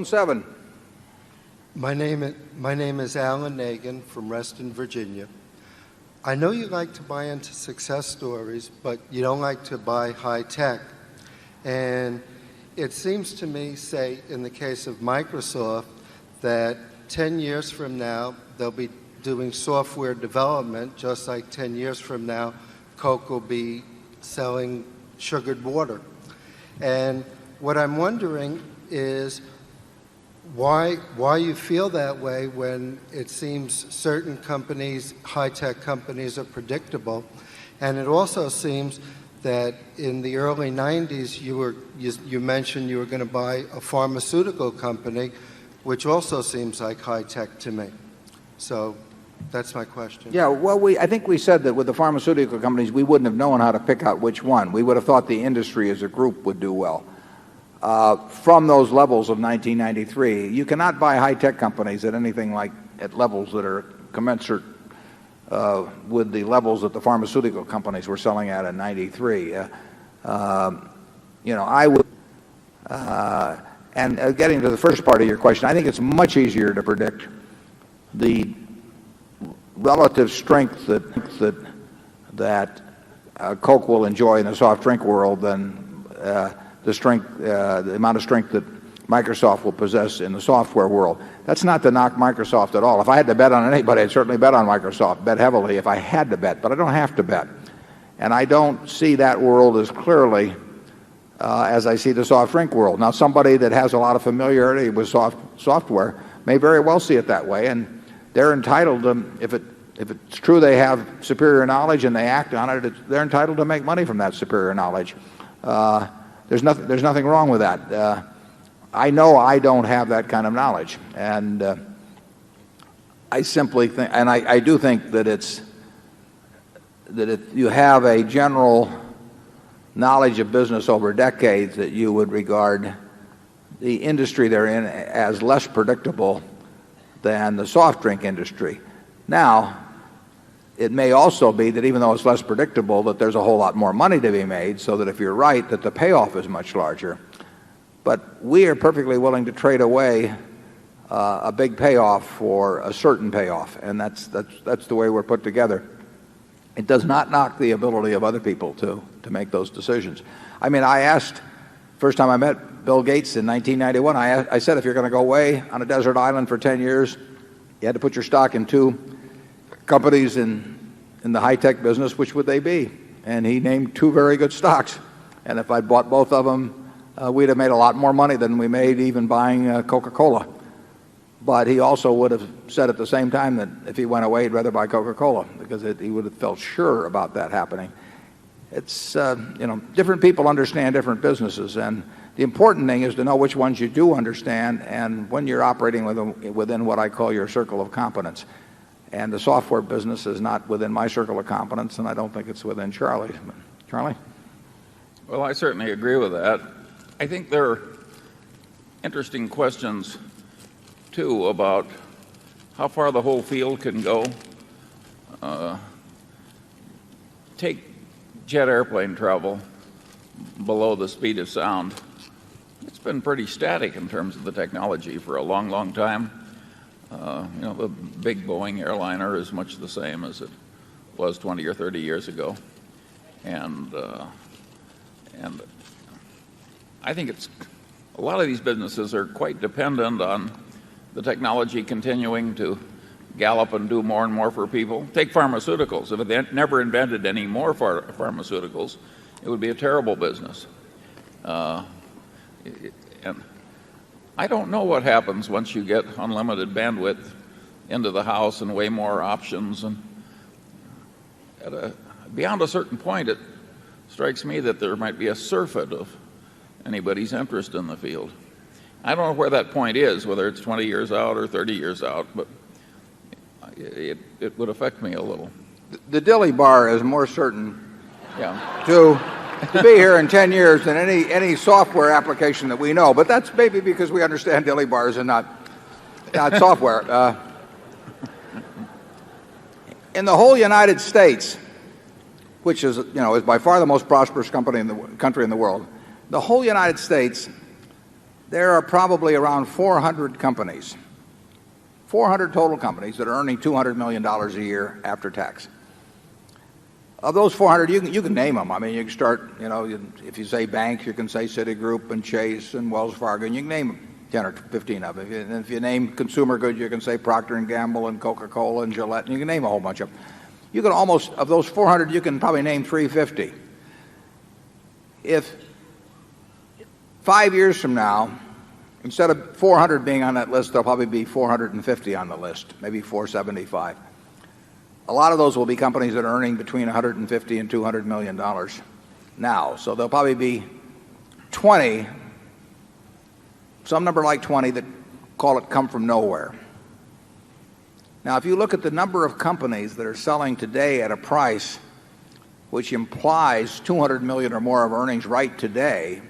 Zone 7. My name is Alan Nagin from Reston, Virginia. I know you like to buy into success stories, but you don't like to buy high tech. And it seems to me, say, in the case of Microsoft, that 10 years from now, they'll be doing software development, just like 10 years from now, Coke will be selling sugared water. And what I'm wondering is why you feel that way when it seems certain companies, high-tech companies, are predictable. And it also seems that in the early 90s, you mentioned you were going to buy a pharmaceutical company, which also seems like high-tech to me. So that's my question. Yeah, well, I think we said that with the pharmaceutical companies, we wouldn't have known how to pick out which one. We would have thought the industry as a group would do well. From those levels of 1993, you cannot buy high-tech companies at anything like at levels that are commensurate with the levels that the pharmaceutical companies were selling at in 93. I would, and getting to the first part of your question, I think it's much easier to predict the relative strength that Coke will enjoy in the soft drink world than the amount of strength that Microsoft will possess in the software world. That's not to knock Microsoft at all. If I had to bet on anybody, I'd certainly bet on Microsoft, bet heavily if I had to bet, but I don't have to bet. And I don't see that world as clearly as I see the soft drink world. Now, somebody that has a lot of familiarity with software may very well see it that way, and they're entitled to, if it's true they have superior knowledge and they act on it, they're entitled to make money from that superior knowledge. There's nothing wrong with that. I know I don't have that kind of knowledge, and I simply think, and I do think that if you have a general knowledge of business over decades, that you would regard the industry they're in as less predictable than the soft drink industry. Now, it may also be that even though it's less predictable, that there's a whole lot more money to be made, so that if you're right, that the payoff is much larger. But we are perfectly willing to trade away a big payoff for a certain payoff, and that's the way we're put together. It does not knock the ability of other people to make those decisions. I mean, I asked, first time I met Bill Gates in 1991, I said, if you're going to go away on a desert island for 10 years, you had to put your stock in two companies in the high-tech business, which would they be? And he named two very good stocks. And if I'd bought both of them, we'd have made a lot more money than we made even buying Coca-Cola. But he also would have said at the same time that if he went away, he'd rather buy Coca-Cola, because he would have felt sure about that happening. It's, different people understand different businesses, and the important thing is to know which ones you do understand and when you're operating within what I call your circle of competence. And the software business is not within my circle of competence, and I don't think it's within Charlie's. Charlie? Well, I certainly agree with that. I think there are interesting questions, too, about how far the whole field can go. Take jet airplane travel below the speed of sound. It's been pretty static in terms of the technology for a long, long time. The big Boeing airliner is much the same as it was 20 or 30 years ago. And I think a lot of these businesses are quite dependent on the technology continuing to gallop and do more and more for people. Take pharmaceuticals. If they never invented any more pharmaceuticals, it would be a terrible business. And I don't know what happens once you get unlimited bandwidth into the house and way more options. And beyond a certain point, it strikes me that there might be a surfeit of anybody's interest in the field. I don't know where that point is, whether it's 20 years out or 30 years out, but it would affect me a little. The dilly bar is more certain Yeah. to be here in 10 years than any software application that we know. But that's maybe because we understand dilly bars and not software. In the whole United States, which is by far the most prosperous country in the world, the whole United States, there are probably around 400 companies, 400 total companies that are earning $200 million a year after tax. Of those 400, you can name them. I mean, you can start, if you say banks, you can say Citigroup and Chase and Wells Fargo, and you can name 10 or 15 of them. And if you name consumer goods, you can say Procter & Gamble and Coca-Cola and Gillette, and you can name a whole bunch of them. You can almost, of those 400, you can probably name 350. If 5 years from now, instead of 400 being on that list, there'll probably be 450 on the list, maybe 475. A lot of those will be companies that are earning between $150 and $200 million now. So there'll probably be 20, some number like 20 that call it come from nowhere. Now, if you look at the number of companies that are selling today at a price which implies 200 million or more of earnings right today,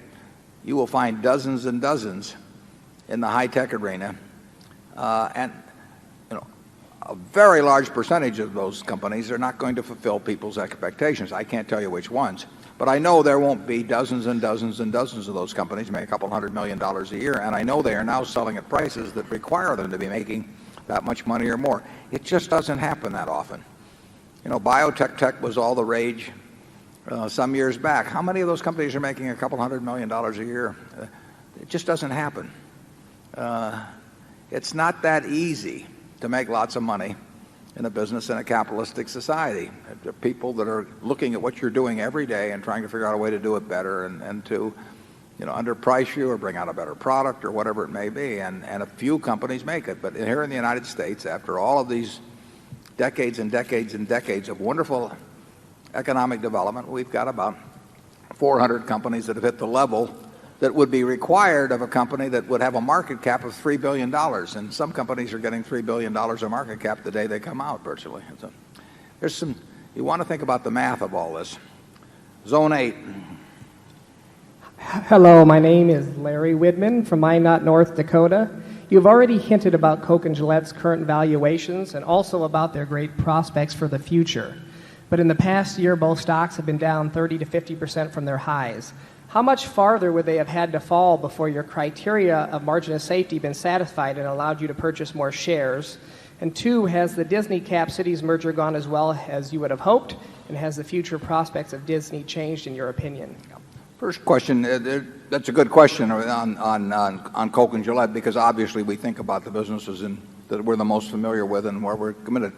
you will find dozens and dozens in the high-tech arena. And a very large percentage of those companies are not going to fulfill people's expectations. I can't tell you which ones, but I know there won't be dozens and dozens and dozens of those companies make a couple $100 million a year, and I know they are now selling at prices that require them to be making that much money or more. It just doesn't happen that often. Biotech tech was all the rage some years back. How many of those companies are making a couple $100 million a year? It just doesn't happen. It's not that easy to make lots of money in a business in a capitalistic society. There are people that are looking at what you're doing every day and trying to figure out a way to do it better and to underprice you or bring out a better product or whatever it may be. And a few companies make it. But here in the United States, after all of these decades and decades and decades of wonderful economic development, we've got about 400 companies that have hit the level that would be required of a company that would have a market cap of $3 billion. And some companies are getting $3 billion of market cap the day they come out, virtually. So you want to think about the math of all this. Zone 8. Hello, my name is Larry Widman from Minot, North Dakota. You've already hinted about Coke and Gillette's current valuations and also about their great prospects for the future. But in the past year, both stocks have been down 30 to 50% from their highs. How much farther would they have had to fall before your criteria of margin of safety been satisfied and allowed you to purchase more shares? And two, has the Disney Cap Cities merger gone as well as you would have hoped? And has the future prospects of Disney changed in your opinion? First question, that's a good question on Coke and Gillette, because obviously we think about the businesses that we're the most familiar with and where we're committed.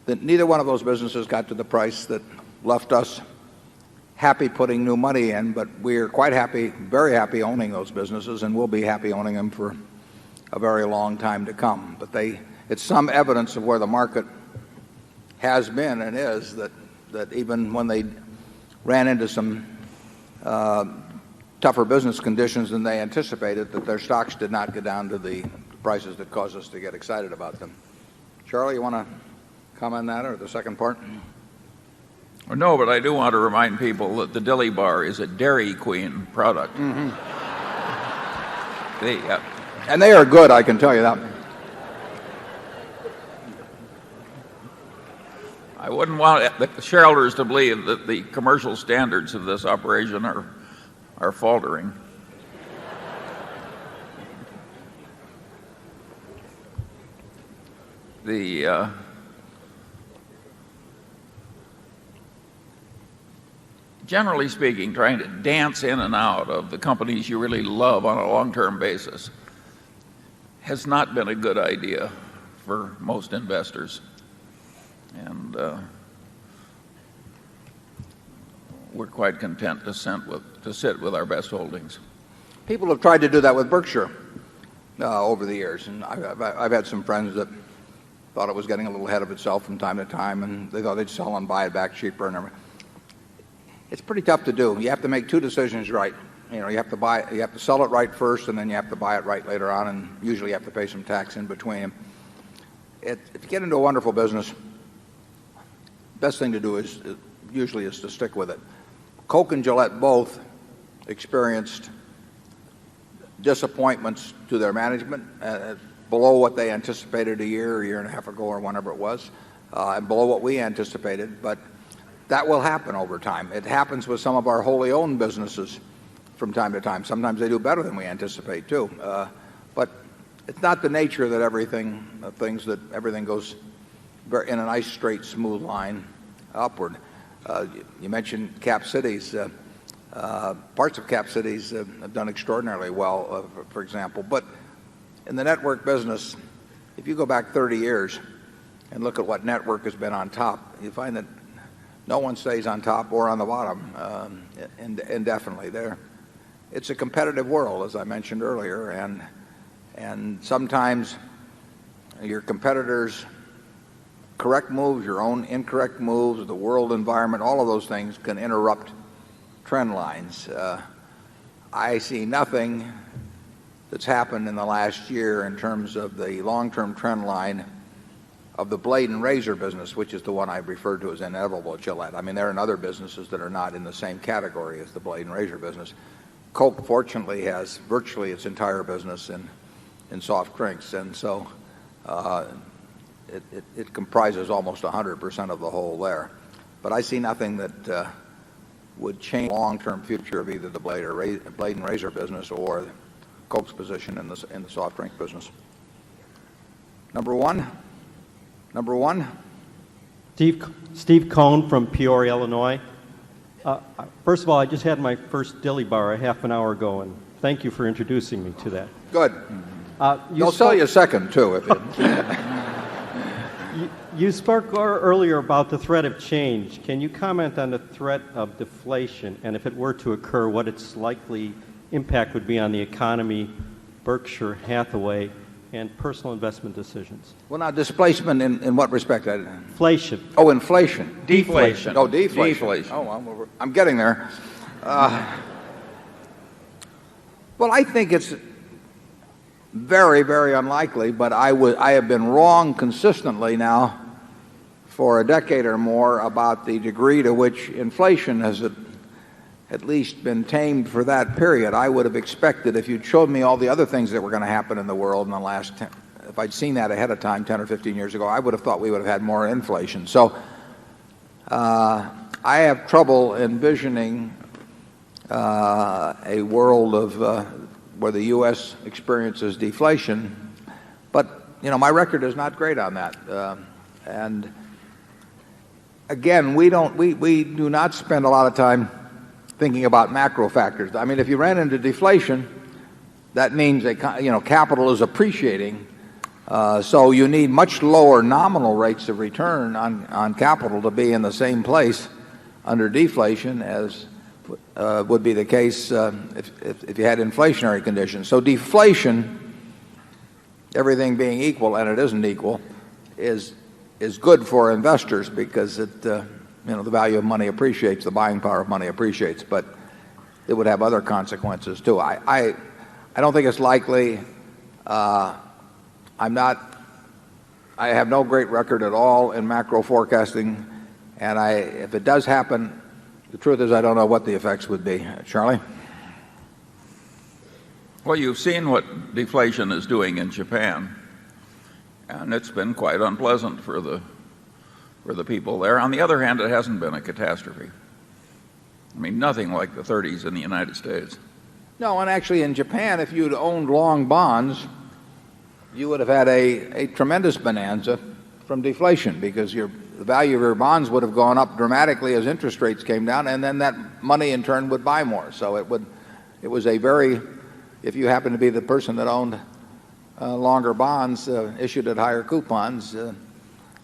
That neither one of those businesses got to the price that left us happy putting new money in, but we're quite happy, very happy owning those businesses, and we'll be happy owning them for a very long time to come. But it's some evidence of where the market has been and is that even when they ran into some tougher business conditions than they anticipated, that their stocks did not get down to the prices that caused us to get excited about them. Charlie, you want to comment on that or the second part? No, but I do want to remind people that the Dilly Bar is a Dairy Queen product. Mm-hmm. And they are good, I can tell you that. I wouldn't want the shareholders to believe that the commercial standards of this operation are faltering. Generally speaking, trying to dance in and out of the companies you really love on a long-term basis has not been a good idea for most investors. And we're quite content to sit with our best holdings. People have tried to do that with Berkshire over the years, and I've had some friends that thought it was getting a little ahead of itself from time to time, and they thought they'd sell and buy it back cheaper and everything. It's pretty tough to do. You have to make two decisions right. You have to sell it right first, and then you have to buy it right later on, and usually you have to pay some tax in between. If you get into a wonderful business, best thing to do is to stick with it. Coke and Gillette both experienced disappointments to their management below what they anticipated a year and a half ago or whenever it was, and below what we anticipated. But that will happen over time. It happens with some of our wholly owned businesses. from time to time. Sometimes they do better than we anticipate too. But it's not the nature that everything goes in a nice straight smooth line upward. You mentioned cap cities. Parts of cap cities have done extraordinarily well, for example. But in the network business, if you go back 30 years and look at what network has been on top, you find that no one stays on top or on the bottom indefinitely. It's a competitive world, as I mentioned earlier, and sometimes your competitors' correct moves, your own incorrect moves, the world environment, all of those things can interrupt trend lines. I see nothing that's happened in the last year in terms of the long-term trend line of the blade and razor business, which is the one I referred to as inevitable at Gillette. I mean, there are other businesses that are not in the same category as the blade and razor business. Coke, fortunately, has virtually its entire business in soft drinks, and so it comprises almost 100% of the whole there. But I see nothing that would change the long-term future of either the blade and razor business or Coke's position in the soft drink business. Number one. Steve Cohn from Peoria, Illinois. First of all, I just had my first dilly bar a half an hour ago, and thank you for introducing me to that. Good. They'll sell you a second, too. You spoke earlier about the threat of change. Can you comment on the threat of deflation, and if it were to occur, what its likely impact would be on the economy, Berkshire Hathaway, and personal investment decisions? Well, now, displacement in what respect? Inflation. Oh, inflation. Deflation. Oh, deflation. Deflation. Oh, I'm getting there. Well, I think it's very, very unlikely, but I have been wrong consistently now for a decade or more about the degree to which inflation has at least been tamed for that period. I would have expected, if you'd showed me all the other things that were going to happen in the world in the last if I'd seen that ahead of time 10 or 15 years ago, I would have thought we would have had more inflation. So I have trouble envisioning a world of where the U.S. experiences deflation. But, my record is not great on that. And again, we do not spend a lot of time thinking about macro factors. I mean, if you ran into deflation, that means capital is appreciating. So you need much lower nominal rates of return on capital to be in the same place under deflation as would be the case if you had inflationary conditions. So deflation, everything being equal, and it isn't equal, is good for investors because the value of money appreciates, the buying power of money appreciates, but it would have other consequences too. I don't think it's likely. I have no great record at all in macro forecasting, and if it does happen, the truth is I don't know what the effects would be. Charlie? Well, you've seen what deflation is doing in Japan, and it's been quite unpleasant for the people there. On the other hand, it hasn't been a catastrophe. I mean, nothing like the 30s in the United States. No, and actually in Japan, if you'd owned long bonds, you would have had a tremendous bonanza from deflation because the value of your bonds would have gone up dramatically as interest rates came down, and then that money in turn would buy more. So it was a very, if you happen to be the person that owned longer bonds issued at higher coupons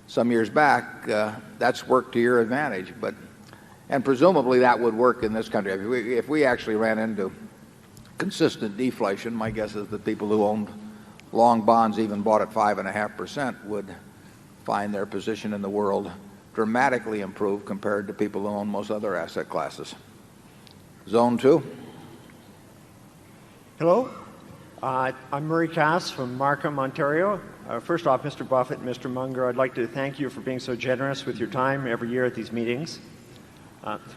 some years back, that's worked to your advantage. And presumably that would work in this country. If we actually ran into consistent deflation, my guess is that people who owned long bonds, even bought at 5.5%, would find their position in the world dramatically improved compared to people who own most other asset classes. Zone 2. Hello. I'm Murray Cass from Markham, Ontario. First off, Mr. Buffett and Mr. Munger, I'd like to thank you for being so generous with your time every year at these meetings.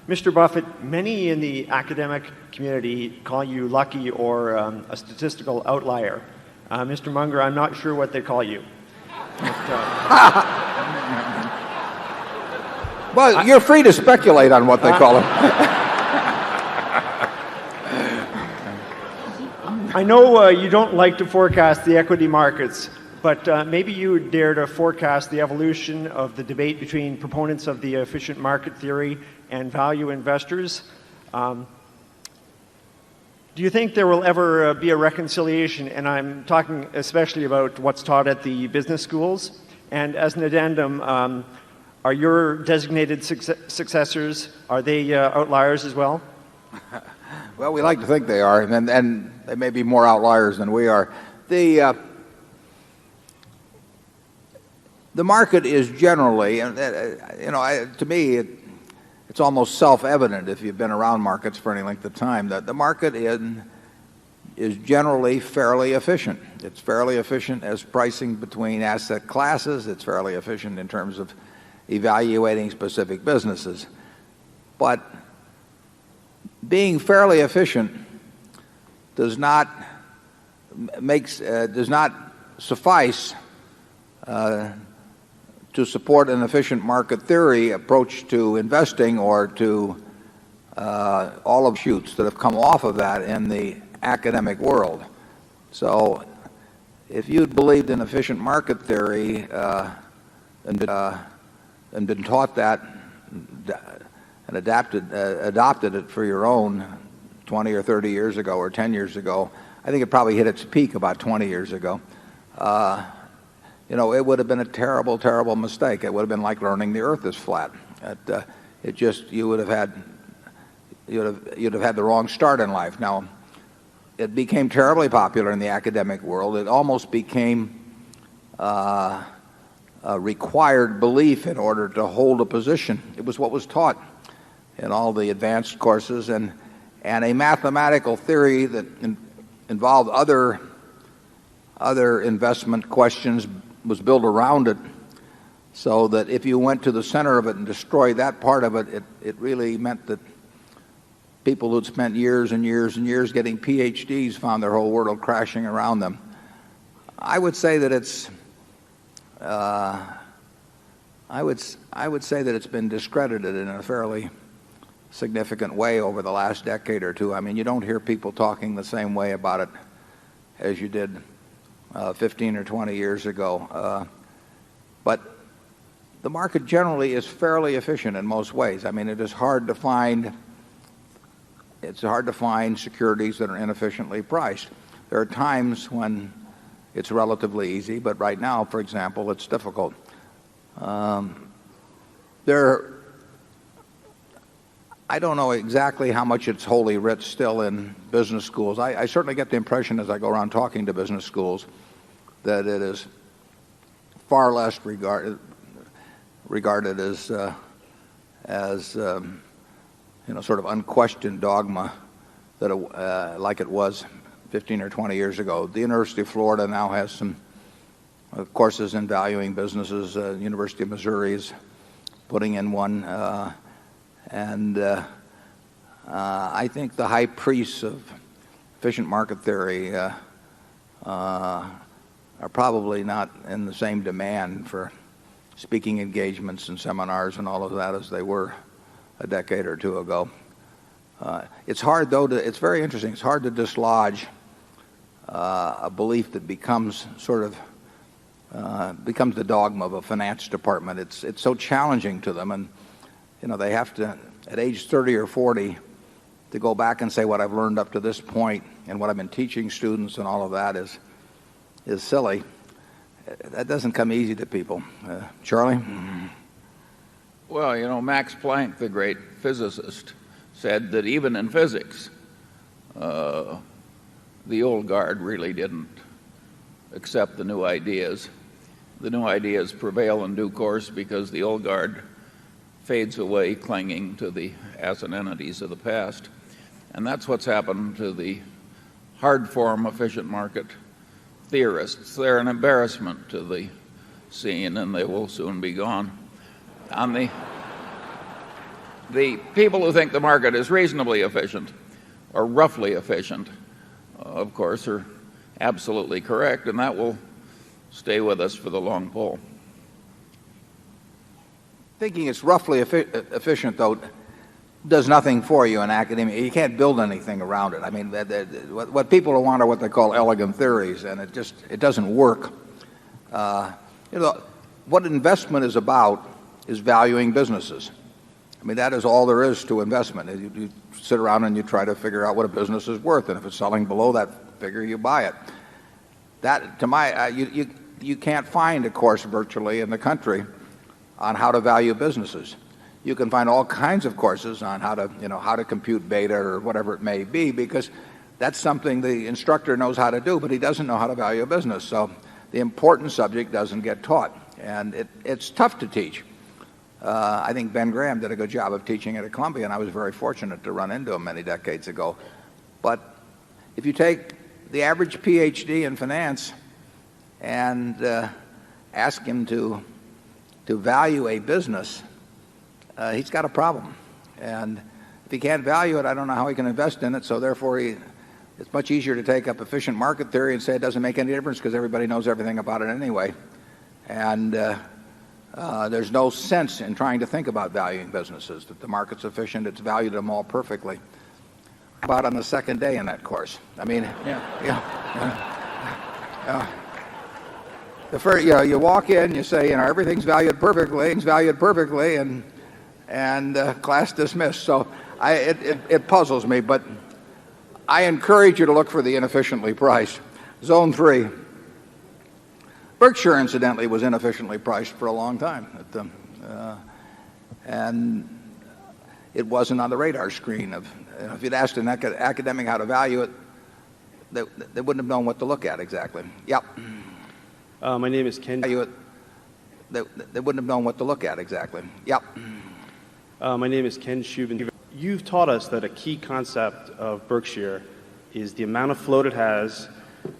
Mr. Buffett, many in the academic community call you lucky or a statistical outlier. Mr. Munger, I'm not sure what they call you. Well, you're free to speculate on what they call him. I know you don't like to forecast the equity markets, but maybe you would dare to forecast the evolution of the debate between proponents of the efficient market theory and value investors. Do you think there will ever be a reconciliation? And I'm talking especially about what's taught at the business schools. And as an addendum, are your designated successors, are they outliers as well? Well, we like to think they are, and they may be more outliers than we are. The market is generally, to me, it's almost self-evident if you've been around markets for any length of time that the market is generally fairly efficient. It's fairly efficient as pricing between asset classes. It's fairly efficient in terms of evaluating specific businesses. But being fairly efficient does not suffice to support an efficient market theory approach to investing or to all of the shoots that have come off of that in the academic world. So if you'd believed in efficient market theory and been taught that and adopted it for your own 20 or 30 years ago or 10 years ago, I think it probably hit its peak about 20 years ago. It would have been a terrible, terrible mistake. It would have been like learning the earth is flat. You'd have had the wrong start in life. Now, it became terribly popular in the academic world. It almost became a required belief in order to hold a position. It was what was taught in all the advanced courses, and a mathematical theory that involved other investment questions was built around it, so that if you went to the center of it and destroyed that part of it, it really meant that people who'd spent years and years and years getting PhDs found their whole world crashing around them. I would say that it's been discredited in a fairly significant way over the last decade or two. I mean, you don't hear people talking the same way about it as you did 15 or 20 years ago. But the market generally is fairly efficient in most ways. I mean, it's hard to find securities that are inefficiently priced. There are times when it's relatively easy, but right now, for example, it's difficult. I don't know exactly how much it's holy writ still in business schools. I certainly get the impression as I go around talking to business schools that it is far less regarded as sort of unquestioned dogma like it was 15 or 20 years ago. The University of Florida now has some courses in valuing businesses. University of Missouri is putting in one. I think the high priests of efficient market theory are probably not in the same demand for speaking engagements and seminars and all of that as they were a decade or two ago. It's hard, though, it's very interesting. It's hard to dislodge a belief that becomes the dogma of a finance department. It's so challenging to them, and they have to, at age 30 or 40, to go back and say what I've learned up to this point and what I've been teaching students and all of that is silly. That doesn't come easy to people. Charlie? Well, Max Planck, the great physicist, said that even in physics, the old guard really didn't accept the new ideas. The new ideas prevail in due course because the old guard fades away clinging to the asset entities of the past. And that's what's happened to the hard form efficient market theorists. They're an embarrassment to the scene, and they will soon be gone. On the people who think the market is reasonably efficient or roughly efficient, of course, are absolutely correct, and that will stay with us for the long pull. Thinking it's roughly efficient, though, does nothing for you in academia. You can't build anything around it. I mean, what people want are what they call elegant theories, and it doesn't work. What investment is about is valuing businesses. I mean, that is all there is to investment. You sit around and you try to figure out what a business is worth, and if it's selling below that figure, you buy it. That, to my, you can't find a course virtually in the country on how to value businesses. You can find all kinds of courses on how to compute beta or whatever it may be, because that's something the instructor knows how to do, but he doesn't know how to value a business. So the important subject doesn't get taught, and it's tough to teach. I think Ben Graham did a good job of teaching it at Columbia, and I was very fortunate to run into him many decades ago. But if you take the average PhD in finance and ask him to value a business, he's got a problem. And if he can't value it, I don't know how he can invest in it. So therefore, it's much easier to take up efficient market theory and say it doesn't make any difference because everybody knows everything about it anyway. And there's no sense in trying to think about valuing businesses. That the market's efficient, it's valued them all perfectly. About on the second day in that course. I mean, you walk in, you say, everything's valued perfectly, and class dismissed. So it puzzles me, but I encourage you to look for the inefficiently priced. Zone 3. Berkshire, incidentally, was inefficiently priced for a long time. And it wasn't on the radar screen. If you'd asked an academic how to value it, they wouldn't have known what to look at exactly. Yep. My name is Ken. They wouldn't have known what to look at exactly. Yep. My name is Ken Shubin. You've taught us that a key concept of Berkshire is the amount of float it has,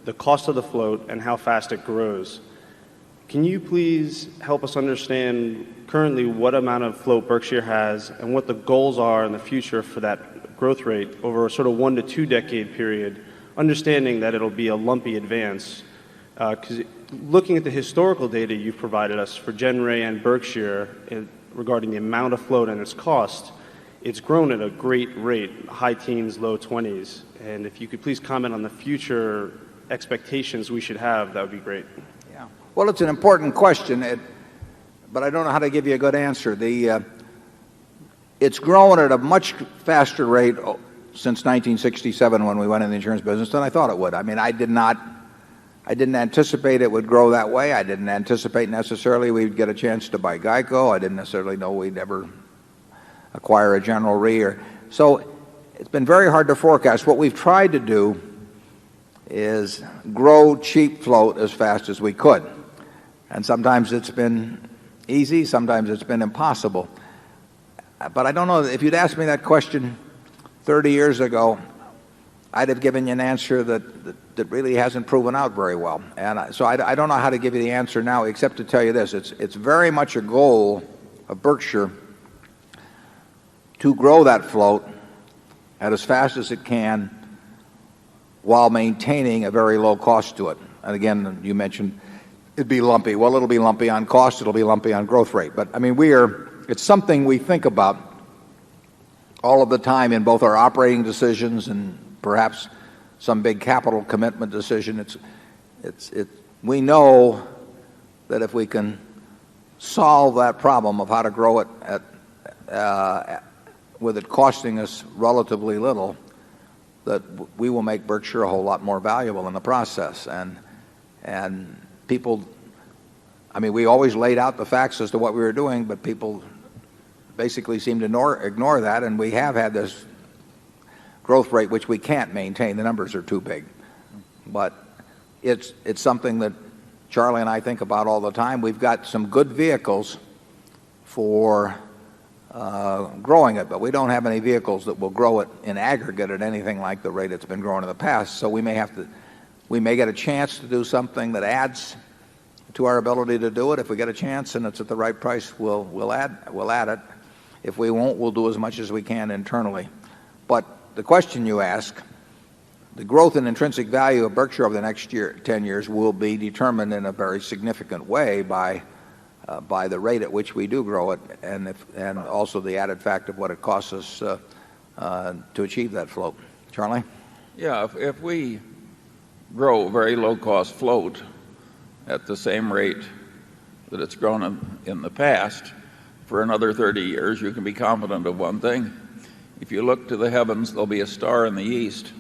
the cost of the float, and how fast it grows. Can you please help us understand currently what amount of float Berkshire has and what the goals are in the future for that growth rate over a sort of 1 to 2 decade period, understanding that it'll be a lumpy advance? Because looking at the historical data you've provided us for Genray and Berkshire regarding the amount of float and its cost, it's grown at a great rate, high teens, low 20s. And if you could please comment on the future expectations we should have, that would be great. Yeah. Well, it's an important question, but I don't know how to give you a good answer. It's grown at a much faster rate since 1967 when we went in the insurance business than I thought it would. I mean, I didn't anticipate it would grow that way. I didn't anticipate necessarily we'd get a chance to buy Geico. I didn't necessarily know we'd ever acquire a General Re. So it's been very hard to forecast. What we've tried to do is grow cheap float as fast as we could. And sometimes it's been easy, sometimes it's been impossible. But I don't know, if you'd asked me that question 30 years ago, I'd have given you an answer that really hasn't proven out very well. And so I don't know how to give you the answer now, except to tell you this. It's very much a goal of Berkshire to grow that float at as fast as it can while maintaining a very low cost to it. And again, you mentioned it'd be lumpy. Well, it'll be lumpy on cost, it'll be lumpy on growth rate. But I mean, it's something we think about all of the time in both our operating decisions and perhaps some big capital commitment decision. We know that if we can solve that problem of how to grow it with it costing us relatively little, that we will make Berkshire a whole lot more valuable in the process. And people, I mean, we always laid out the facts as to what we were doing, but people basically seem to ignore that, and we have had this growth rate which we can't maintain. The numbers are too big. But it's something that Charlie and I think about all the time. We've got some good vehicles for growing it, but we don't have any vehicles that will grow it in aggregate at anything like the rate it's been growing in the past. So we may get a chance to do something that adds to our ability to do it. If we get a chance and it's at the right price, we'll add it. If we won't, we'll do as much as we can internally. But the question you ask, the growth in intrinsic value of Berkshire over the next 10 years will be determined in a very significant way by by the rate at which we do grow it, and also the added fact of what it costs us to achieve that float. Charlie? Yeah, if we grow very low-cost float at the same rate that it's grown in the past for another 30 years, you can be confident of one thing. If you look to the heavens, there'll be a star in the east.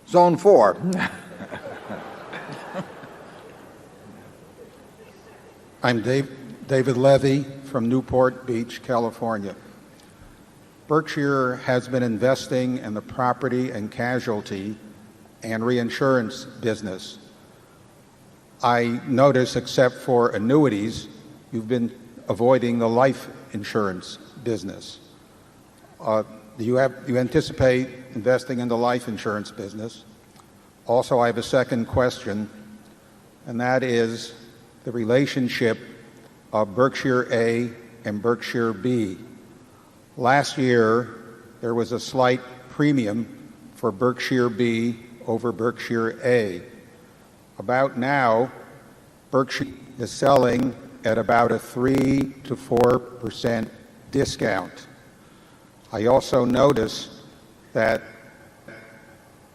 Zone 4. I'm David Levy from Newport Beach, California. Berkshire has been investing in the property and casualty and reinsurance business. I notice, except for annuities, you've been avoiding the life insurance business. Do you anticipate investing in the life insurance business? Also, I have a second question, and that is the relationship of Berkshire A and Berkshire B. Last year, there was a slight premium for Berkshire B over Berkshire A. About now, Berkshire is selling at about a 3 to 4% discount. I also notice that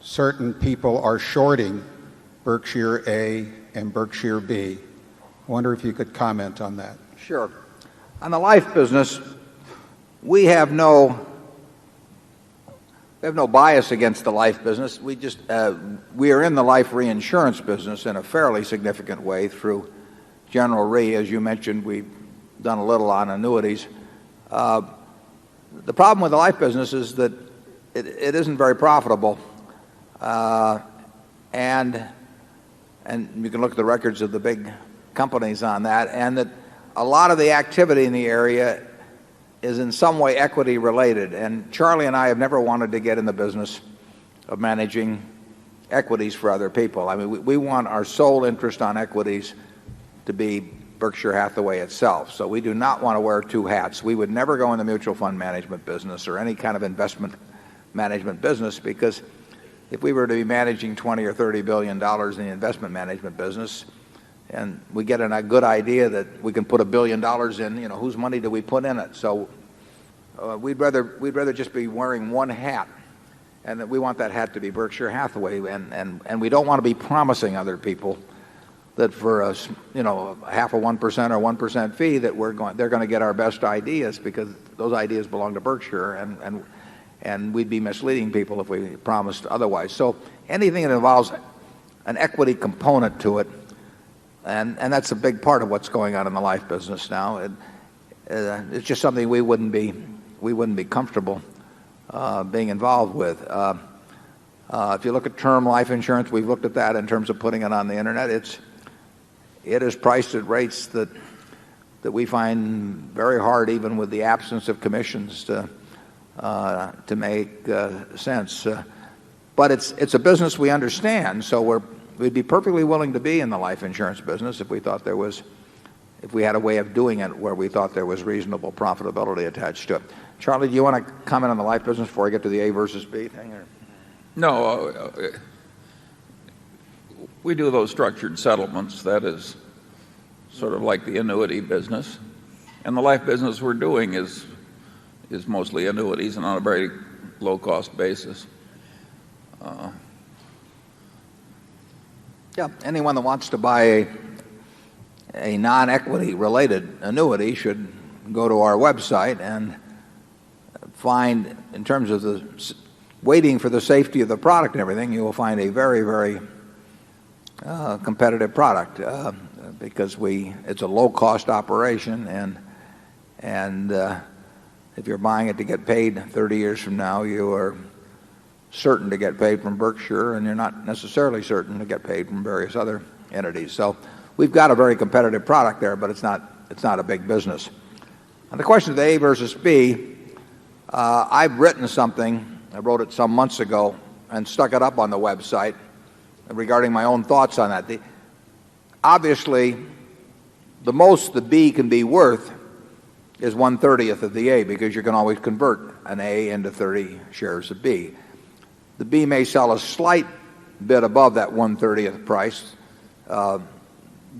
certain people are shorting Berkshire A and Berkshire B. I wonder if you could comment on that. Sure. On the life business, we have no bias against the life business. We are in the life reinsurance business in a fairly significant way through General Re. As you mentioned, we've done a little on annuities. The problem with the life business is that it isn't very profitable, and you can look at the records of the big companies on that, and that a lot of the activity in the area is in some way equity related. And Charlie and I have never wanted to get in the business of managing equities for other people. I mean, we want our sole interest on equities to be Berkshire Hathaway itself. So we do not want to wear two hats. We would never go in the mutual fund management business or any kind of investment management business, because if we were to be managing $20 or $30 billion in the investment management business, and we get a good idea that we can put $1 billion in, whose money do we put in it? So we'd rather just be wearing one hat, and that we want that hat to be Berkshire Hathaway, and we don't want to be promising other people that for us, half of 1% or 1% fee that they're going to get our best ideas, because those ideas belong to Berkshire, and we'd be misleading people if we promised otherwise. So anything that involves an equity component to it, and that's a big part of what's going on in the life business now. It's just something we wouldn't be comfortable being involved with. If you look at term life insurance, we've looked at that in terms of putting it on the internet. It is priced at rates that we find very hard, even with the absence of commissions, to make sense. But it's a business we understand, so we'd be perfectly willing to be in the life insurance business if we had a way of doing it where we thought there was reasonable profitability attached to it. Charlie, do you want to comment on the life business before I get to the A versus B thing? Or? No, we do those structured settlements. That is sort of like the annuity business. And the life business we're doing is mostly annuities and on a very low-cost basis. Yeah, anyone that wants to buy a non-equity related annuity should go to our website and find, in terms of the waiting for the safety of the product and everything, you will find a very, very competitive product, because it's a low-cost operation, and if you're buying it to get paid 30 years from now, you are certain to get paid from Berkshire, and you're not necessarily certain to get paid from various other entities. So we've got a very competitive product there, but it's not a big business. On the question of the A versus B, I've written something. I wrote it some months ago and stuck it up on the website regarding my own thoughts on that. Obviously, the most the B can be worth is 1/30th of the A, because you can always convert an A into 30 shares of B. The B may sell a slight bit above that 1/30th price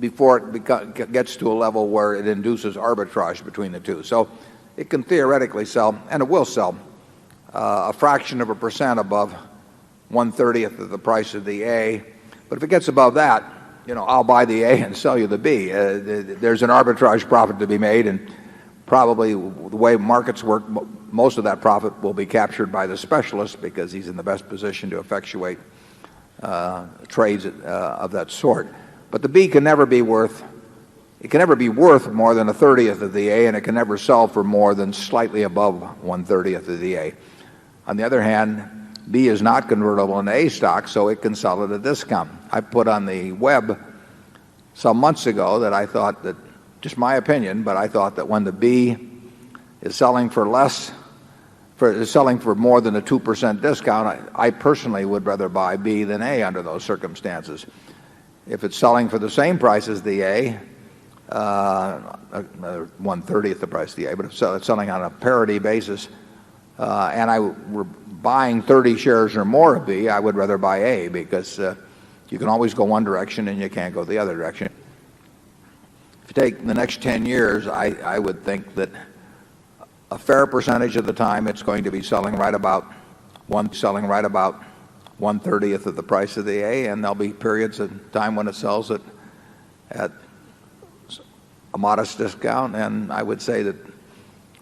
before it gets to a level where it induces arbitrage between the two. So it can theoretically sell, and it will sell, a fraction of a percent above 1/30th of the price of the A. But if it gets above that, I'll buy the A and sell you the B. There's an arbitrage profit to be made, and probably the way markets work, most of that profit will be captured by the specialist, because he's in the best position to effectuate trades of that sort. But the B can never be worth more than 1/30th of the A, and it can never sell for more than slightly above 1/30th of the A. On the other hand, B is not convertible into A stock, so it can sell at a discount. I put on the web some months ago that I thought that, just my opinion, but I thought that when the B is selling for more than a 2% discount, I personally would rather buy B than A under those circumstances. If it's selling for the same price as the A, 1/30th the price of the A, but if it's selling on a parity basis, and I were buying 30 shares or more of B, I would rather buy A, because you can always go one direction and you can't go the other direction. If you take the next 10 years, I would think that a fair percentage of the time it's going to be selling right about 1/30th of the price of the A, and there'll be periods of time when it sells at a modest discount. And I would say that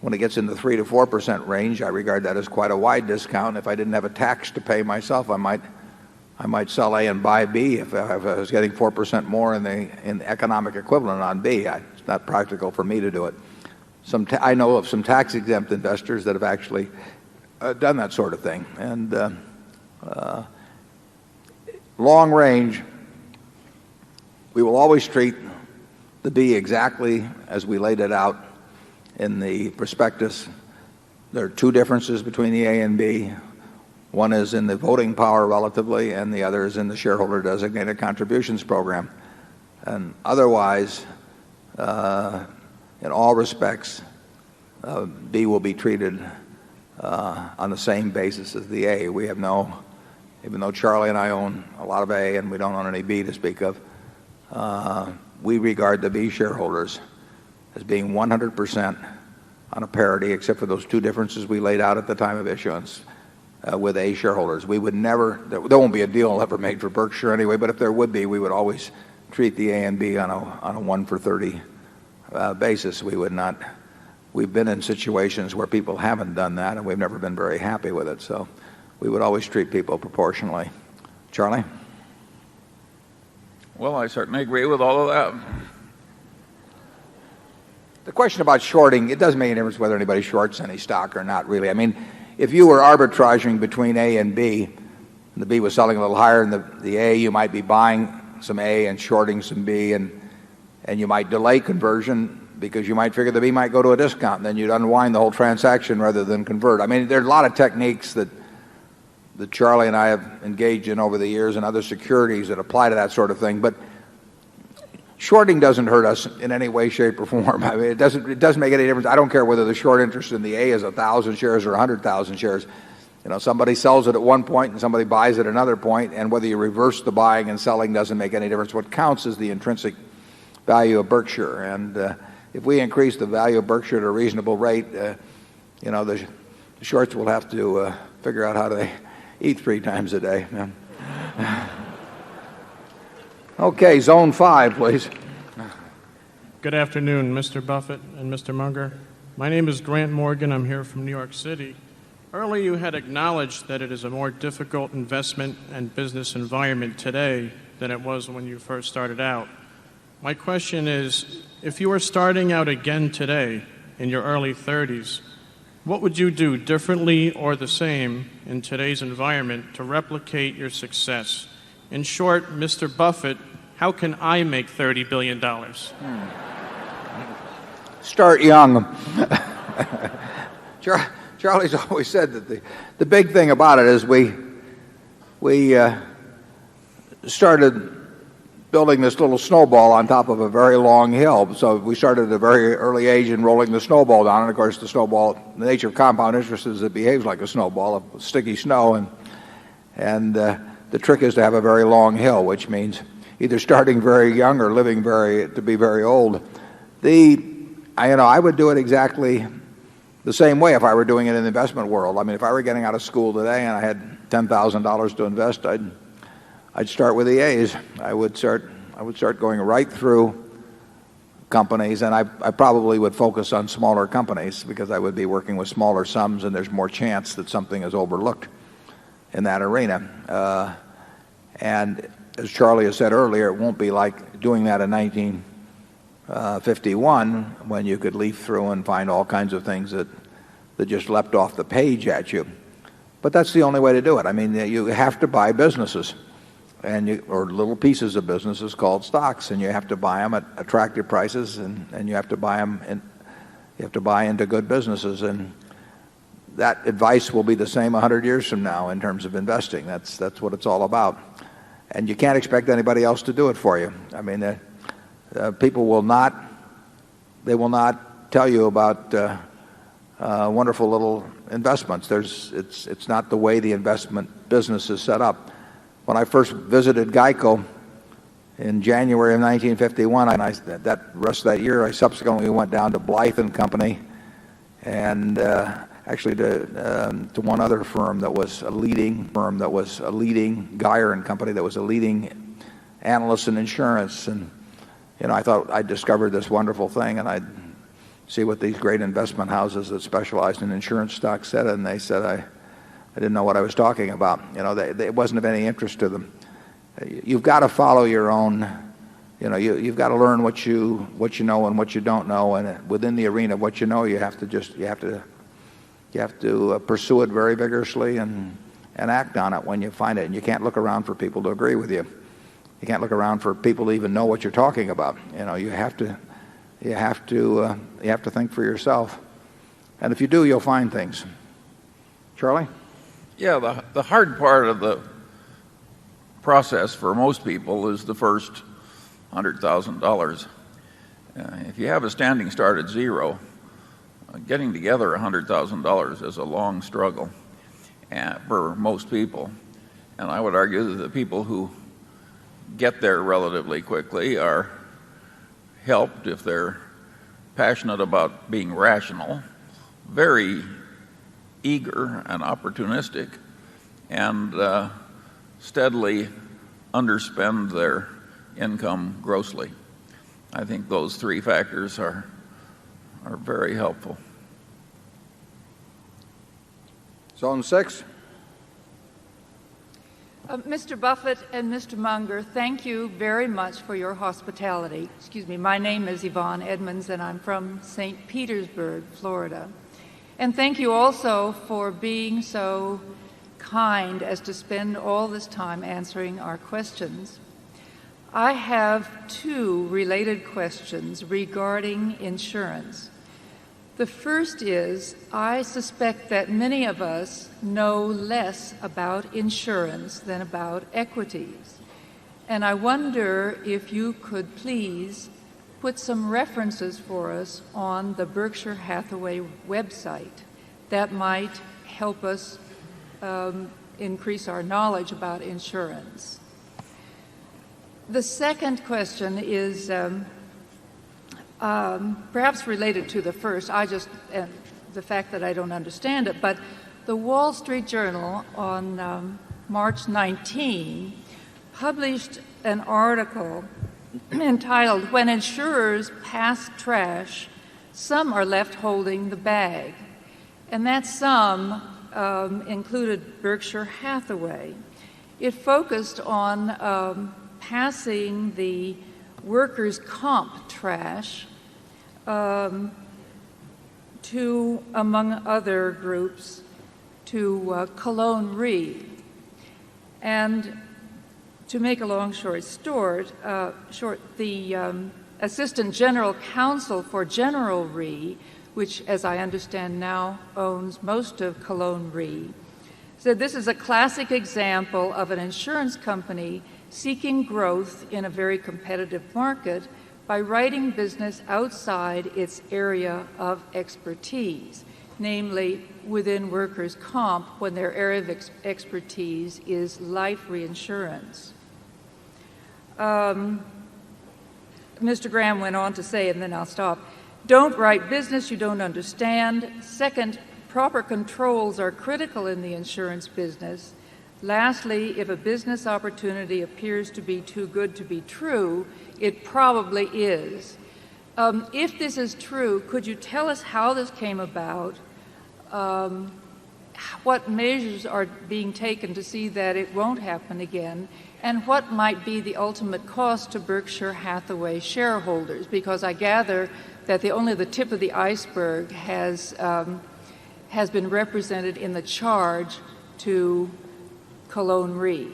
when it gets in the 3 to 4% range, I regard that as quite a wide discount. If I didn't have a tax to pay myself, I might sell A and buy B if I was getting 4% more in the economic equivalent on B. It's not practical for me to do it. I know of some tax-exempt investors that have actually done that sort of thing. And long range, we will always treat the B exactly as we laid it out in the prospectus. There are two differences between the A and B. One is in the voting power relatively, and the other is in the shareholder designated contributions program. And otherwise, in all respects, B will be treated on the same basis as the A. We have even though Charlie and I own a lot of A and we don't own any B to speak of, we regard the B shareholders as being 100% on a parity, except for those two differences we laid out at the time of issuance, with A shareholders. We would never, there won't be a deal ever made for Berkshire anyway, but if there would be, we would always treat the A and B on a 1 for 30 basis. We would not. We've been in situations where people haven't done that, and we've never been very happy with it. So we would always treat people proportionally. Charlie? Well, I certainly agree with all of that. The question about shorting, it doesn't make any difference whether anybody shorts any stock or not, really. I mean, if you were arbitraging between A and B, and the B was selling a little higher than the A, you might be buying some A and shorting some B, and you might delay conversion because you might figure the B might go to a discount, and then you'd unwind the whole transaction rather than convert. I mean, there's a lot of techniques that Charlie and I have engaged in over the years, and other securities that apply to that sort of thing. But shorting doesn't hurt us in any way, shape, or form. I mean, it doesn't make any difference. I don't care whether the short interest in the A is 1,000 shares or 100,000 shares. Somebody sells it at one point and somebody buys it at another point, and whether you reverse the buying and selling doesn't make any difference. What counts is the intrinsic value of Berkshire. And if we increase the value of Berkshire at a reasonable rate, the shorts will have to figure out how to eat 3 times a day. Okay, zone 5, please. Good afternoon, Mr. Buffett and Mr. Munger. My name is Grant Morgan. I'm here from New York City. Earlier you had acknowledged that it is a more difficult investment and business environment today than it was when you first started out. My question is, if you were starting out again today in your early 30s, what would you do differently or the same in today's environment to replicate your success? In short, Mr. Buffett, how can I make $30 billion? Start young. Charlie's always said that the big thing about it is we started building this little snowball on top of a very long hill. So we started at a very early age in rolling the snowball down. And of course, the snowball, the nature of compound interest is it behaves like a snowball of sticky snow. And the trick is to have a very long hill, which means either starting very young or living to be very old. I would do it exactly the same way if I were doing it in the investment world. I mean, if I were getting out of school today and I had $10,000 to invest, I'd start with the A's. I would start going right through companies, and I probably would focus on smaller companies because I would be working with smaller sums, and there's more chance that something is overlooked in that arena. And as Charlie has said earlier, it won't be like doing that in 1951 when you could leaf through and find all kinds of things that just leapt off the page at you. But that's the only way to do it. I mean, you have to buy businesses or little pieces of businesses called stocks, and you have to buy them at attractive prices, and you have to buy them, and you have to buy into good businesses. And that advice will be the same 100 years from now in terms of investing. That's what it's all about. And you can't expect anybody else to do it for you. I mean, people will not tell you about wonderful little investments. It's not the way the investment business is set up. When I first visited Geico in January of 1951, and that rest of that year, I subsequently went down to Blythe and Company, and actually to one other firm that was a leading Geyer and Company, that was a leading analyst in insurance. And I thought I'd discovered this wonderful thing, and I'd see what these great investment houses that specialized in insurance stocks said, and they said I didn't know what I was talking about. It wasn't of any interest to them. You've got to follow your own. You've got to learn what you know and what you don't know, and within the arena of what you know, you have to pursue it very vigorously and act on it when you find it. And you can't look around for people to agree with you. You can't look around for people to even know what you're talking about. You have to think for yourself. And if you do, you'll find things. Charlie? Yeah, the hard part of the process for most people is the first $100,000. If you have a standing start at zero, getting together $100,000 is a long struggle for most people. And I would argue that the people who get there relatively quickly are helped if they're passionate about being rational, very eager and opportunistic, and steadily underspend their income grossly. I think those three factors are very helpful. Zone 6. Mr. Buffett and Mr. Munger, thank you very much for your hospitality. Excuse me, my name is Yvonne Edmonds, and I'm from St. Petersburg, Florida. And thank you also for being so kind as to spend all this time answering our questions. I have two related questions regarding insurance. The first is, I suspect that many of us know less about insurance than about equities. And I wonder if you could please put some references for us on the Berkshire Hathaway website that might help us increase our knowledge about insurance. The second question is perhaps related to the first. The fact that I don't understand it, but the Wall Street Journal on March 19 published an article entitled, "When Insurers Pass Trash, Some Are Left Holding the Bag." And that some included Berkshire Hathaway. It focused on passing the workers' comp trash to, among other groups, to Cologne Re. And to make a long story short, the Assistant General Counsel for General Re, which, as I understand now, owns most of Cologne Re, said this is a classic example of an insurance company seeking growth in a very competitive market by writing business outside its area of expertise, namely within workers' comp when their area of expertise is life reinsurance. Mr. Graham went on to say, and then I'll stop, don't write business you don't understand. Second, proper controls are critical in the insurance business. Lastly, if a business opportunity appears to be too good to be true, it probably is. If this is true, could you tell us how this came about, what measures are being taken to see that it won't happen again, and what might be the ultimate cost to Berkshire Hathaway shareholders? Because I gather that only the tip of the iceberg has been represented in the charge to Cologne Re.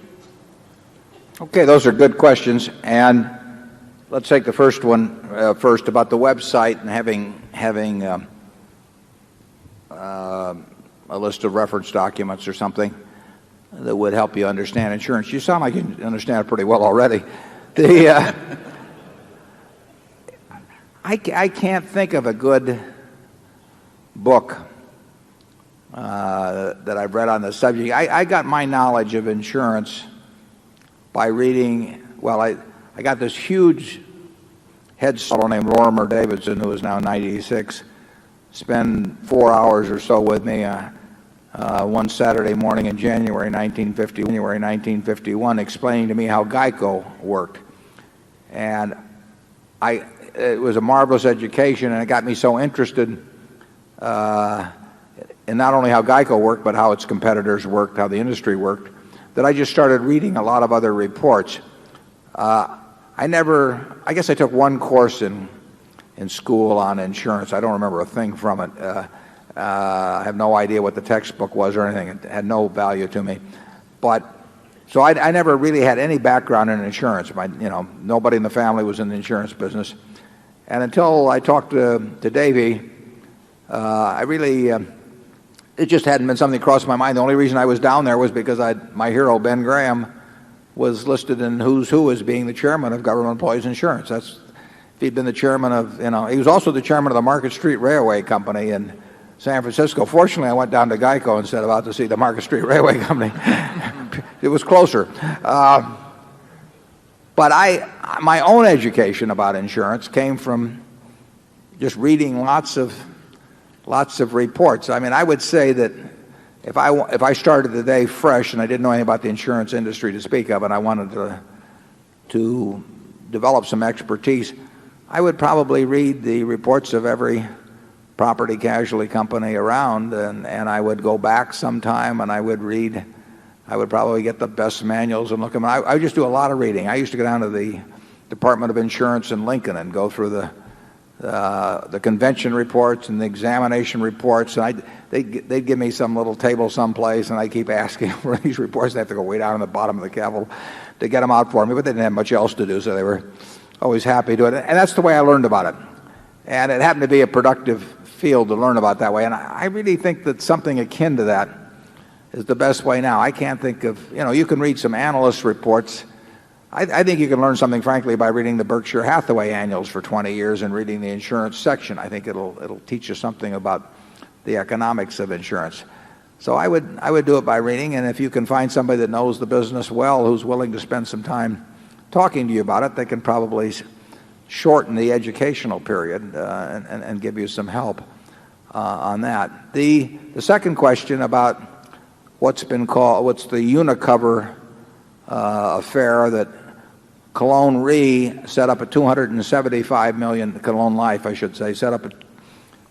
Okay, those are good questions. And let's take the first one first about the website and having a list of reference documents or something that would help you understand insurance. You sound like you understand it pretty well already. I can't think of a good book that I've read on the subject. I got my knowledge of insurance by reading, well, I got this huge head start named Lorimer Davidson, who is now 96, spend 4 hours or so with me one Saturday morning in January 1951, explaining to me how GEICO worked. And it was a marvelous education, and it got me so interested in not only how GEICO worked, but how its competitors worked, how the industry worked, that I just started reading a lot of other reports. I guess I took one course in school on insurance. I don't remember a thing from it. I have no idea what the textbook was or anything. It had no value to me. So I never really had any background in insurance. Nobody in the family was in the insurance business. And until I talked to Davy, it just hadn't been something that crossed my mind. The only reason I was down there was because my hero, Ben Graham, was listed in Who's Who as being the chairman of Government Employees Insurance. If he'd been the chairman of, he was also the chairman of the Market Street Railway Company in San Francisco. Fortunately, I went down to GEICO instead of out to see the Market Street Railway Company. It was closer. But my own education about insurance came from just reading lots of reports. I would say that if I started the day fresh and I didn't know anything about the insurance industry to speak of, and I wanted to develop some expertise, I would probably read the reports of every property casualty company around, and I would go back sometime and I would probably get the best manuals and look at them. I would just do a lot of reading. I used to go down to the Department of Insurance in Lincoln and go through the convention reports and the examination reports, and they'd give me some little table someplace, and I'd keep asking for these reports. They'd have to go way down in the bottom of the Capitol to get them out for me, but they didn't have much else to do, so they were always happy to do it. And that's the way I learned about it. And it happened to be a productive field to learn about that way. And I really think that something akin to that is the best way now. I can't think of, you can read some analyst reports. I think you can learn something, frankly, by reading the Berkshire Hathaway annuals for 20 years and reading the insurance section. I think it'll teach you something about the economics of insurance. So I would do it by reading, and if you can find somebody that knows the business well, who's willing to spend some time talking to you about it, they can probably shorten the educational period and give you some help on that. The second question about what's the Unicover affair that Cologne Re set up a $275 million, Cologne Life, I should say, set up a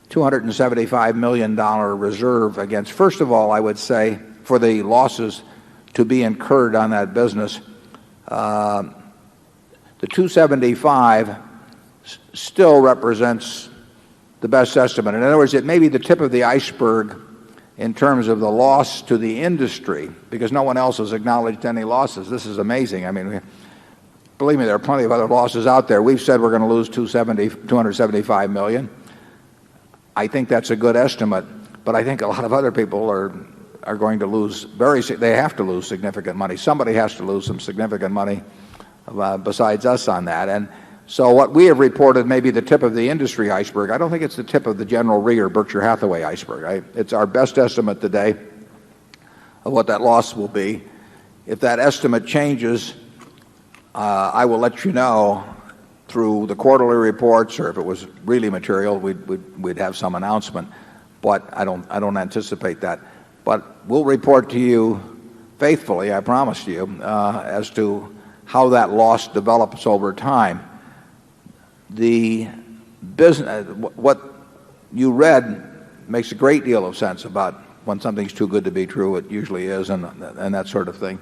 $275 million reserve against, first of all, I would say, for the losses to be incurred on that business. The 275 still represents the best estimate. In other words, it may be the tip of the iceberg in terms of the loss to the industry, because no one else has acknowledged any losses. This is amazing. Believe me, there are plenty of other losses out there. We've said we're going to lose $275 million. I think that's a good estimate, but I think a lot of other people are are going to lose they have to lose significant money. Somebody has to lose some significant money besides us on that. And so what we have reported may be the tip of the industry iceberg. I don't think it's the tip of the General Re or Berkshire Hathaway iceberg. It's our best estimate today of what that loss will be. If that estimate changes, I will let you know through the quarterly reports, or if it was really material, we'd have some announcement. But I don't anticipate that. But we'll report to you faithfully, I promise you, as to how that loss develops over time. The business, what you read makes a great deal of sense about when something's too good to be true. It usually is, and that sort of thing.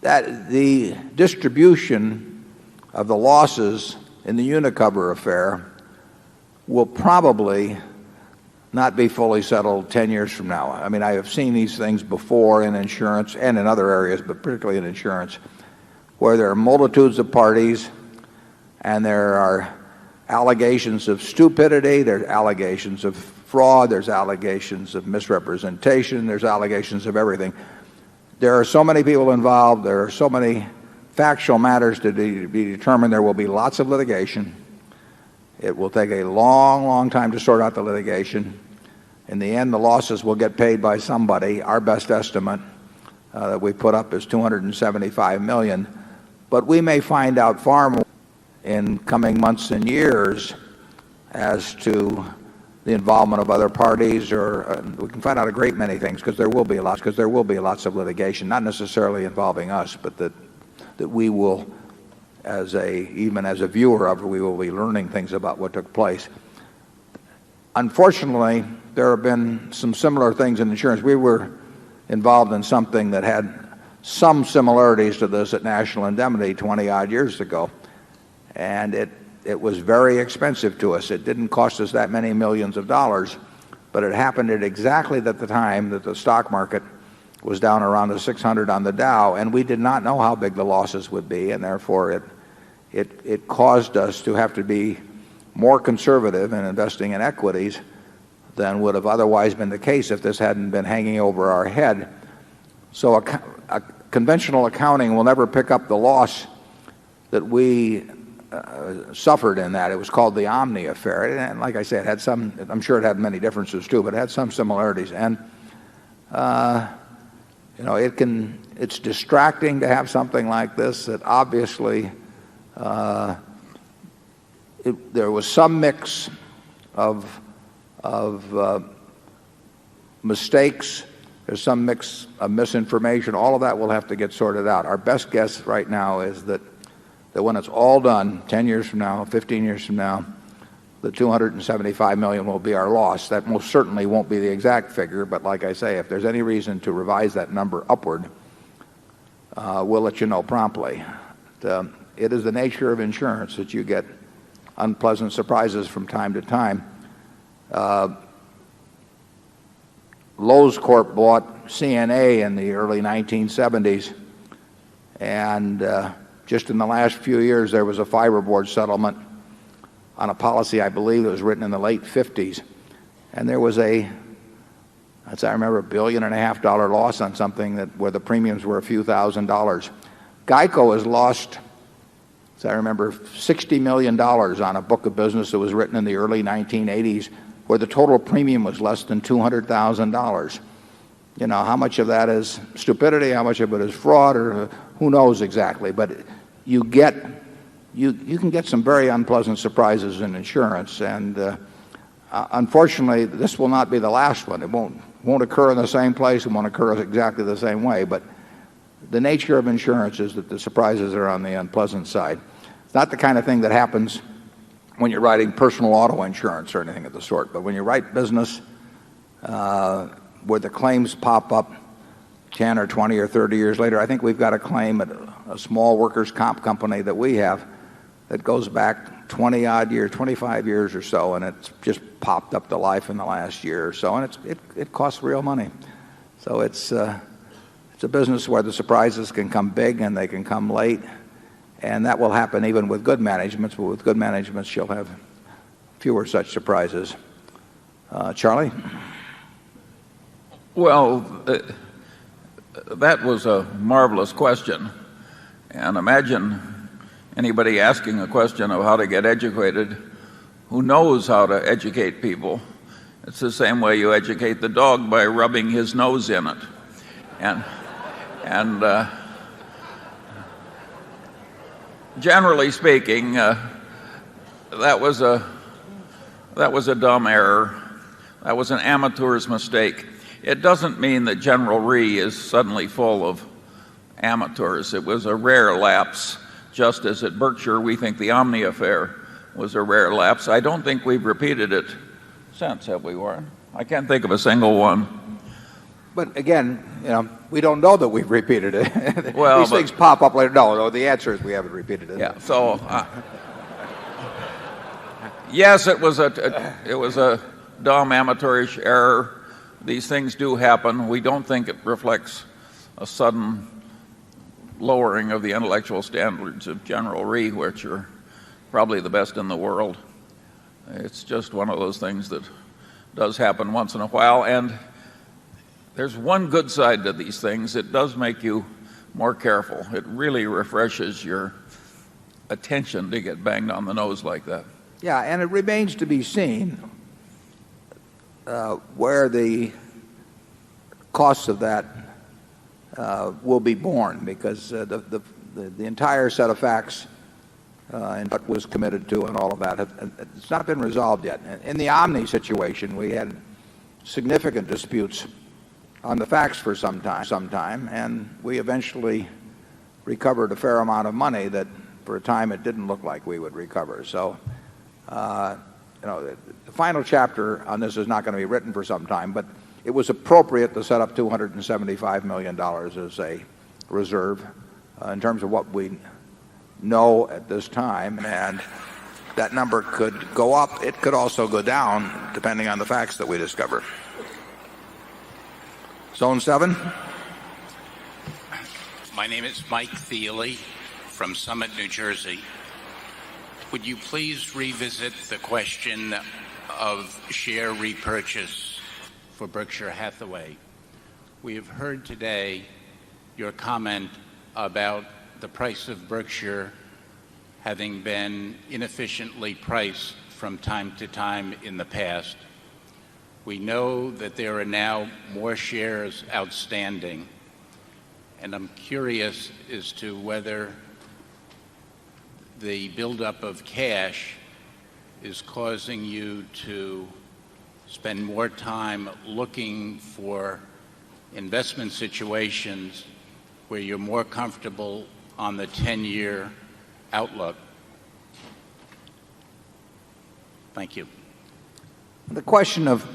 That the distribution of the losses in the Unicover affair will probably not be fully settled 10 years from now. I mean, I have seen these things before in insurance and in other areas, but particularly in insurance, where there are multitudes of parties and there are allegations of stupidity, there's allegations of fraud, there's allegations of misrepresentation, there's allegations of everything. There are so many people involved, there are so many factual matters to be determined, there will be lots of litigation. It will take a long, long time to sort out the litigation. In the end, the losses will get paid by somebody. Our best estimate that we put up is $275 million. But we may find out far more in coming months and years as to the involvement of other parties, or we can find out a great many things, because there will be lots of litigation, not necessarily involving us, but that we will, even as a viewer of it, we will be learning things about what took place. Unfortunately, there have been some similar things in insurance. We were involved in something that had some similarities to this at National Indemnity 20-odd years ago, and it was very expensive to us. It didn't cost us that many millions of dollars, but it happened at exactly at the time that the stock market was down around the 600 on the Dow, and we did not know how big the losses would be, and therefore it caused us to have to be more conservative in investing in equities than would have otherwise been the case if this hadn't been hanging over our head. So a conventional accounting will never pick up the loss that we suffered in that. It was called the Omni affair, and like I said, it had some, I'm sure it had many differences too, but it had some similarities. And you know, it's distracting to have something like this that obviously there was some mix of mistakes, there's some mix of misinformation. All of that will have to get sorted out. Our best guess right now is that when it's all done, 10 years from now, 15 years from now, the $275 million will be our loss. That most certainly won't be the exact figure, but like I say, if there's any reason to revise that number upward, we'll let you know promptly. It is the nature of insurance that you get unpleasant surprises from time to time. Lowe's Corp bought CNA in the early 1970s, and just in the last few years there was a fiberboard settlement on a policy, I believe, that was written in the late 50s. And there was as I remember, $1.5 billion loss on something where the premiums were a few $1,000s. GEICO has lost, as I remember, $60 million on a book of business that was written in the early 1980s where the total premium was less than $200,000. You know, how much of that is stupidity, how much of it is fraud, or who knows exactly. But you can get some very unpleasant surprises in insurance, and unfortunately, this will not be the last one. It won't occur in the same place. It won't occur exactly the same way. But the nature of insurance is that the surprises are on the unpleasant side. It's not the kind of thing that happens when you're writing personal auto insurance or anything of the sort. But when you write business where the claims pop up 10 or 20 or 30 years later, I think we've got a claim at a small workers' comp company that we have that goes back 20-odd years, 25 years or so, and it's just popped up to life in the last year or so, and it costs real money. So it's a business where the surprises can come big and they can come late, and that will happen even with good managements, but with good managements you'll have fewer such surprises. Charlie? Well, that was a marvelous question. And imagine anybody asking a question of how to get educated who knows how to educate people. It's the same way you educate the dog, by rubbing his nose in it. And generally speaking, that was a dumb error. That was an amateur's mistake. It doesn't mean that General Re is suddenly full of amateurs. It was a rare lapse, just as at Berkshire we think the Omni affair was a rare lapse. I don't think we've repeated it since, have we, Warren? I can't think of a single one. But again, we don't know that we've repeated it. Well, these things pop up later. No, the answer is we haven't repeated it. Yeah. So, yes, it was a dumb amateurish error. These things do happen. We don't think it reflects a sudden lowering of the intellectual standards of General Re, which are probably the best in the world. It's just one of those things that does happen once in a while. And there's one good side to these things. It does make you more careful. It really refreshes your attention to get banged on the nose like that. Yeah, and it remains to be seen where the costs of that will be borne, because the entire set of facts and what was committed to and all of that, it's not been resolved yet. In the Omni situation, we had significant disputes on the facts for some time, and we eventually recovered a fair amount of money that for a time it didn't look like we would recover. So, the final chapter on this is not going to be written for some time, but it was appropriate to set up $275 million as a reserve in terms of what we know at this time, and that number could go up. It could also go down depending on the facts that we discover. Zone 7. My name is Mike Thiele from Summit, New Jersey. Would you please revisit the question of share repurchase for Berkshire Hathaway? We have heard today your comment about the price of Berkshire having been inefficiently priced from time to time in the past. We know that there are now more shares outstanding, and I'm curious as to whether the buildup of cash is causing you to spend more time looking for investment situations where you're more comfortable on the 10-year outlook. Thank you. The question of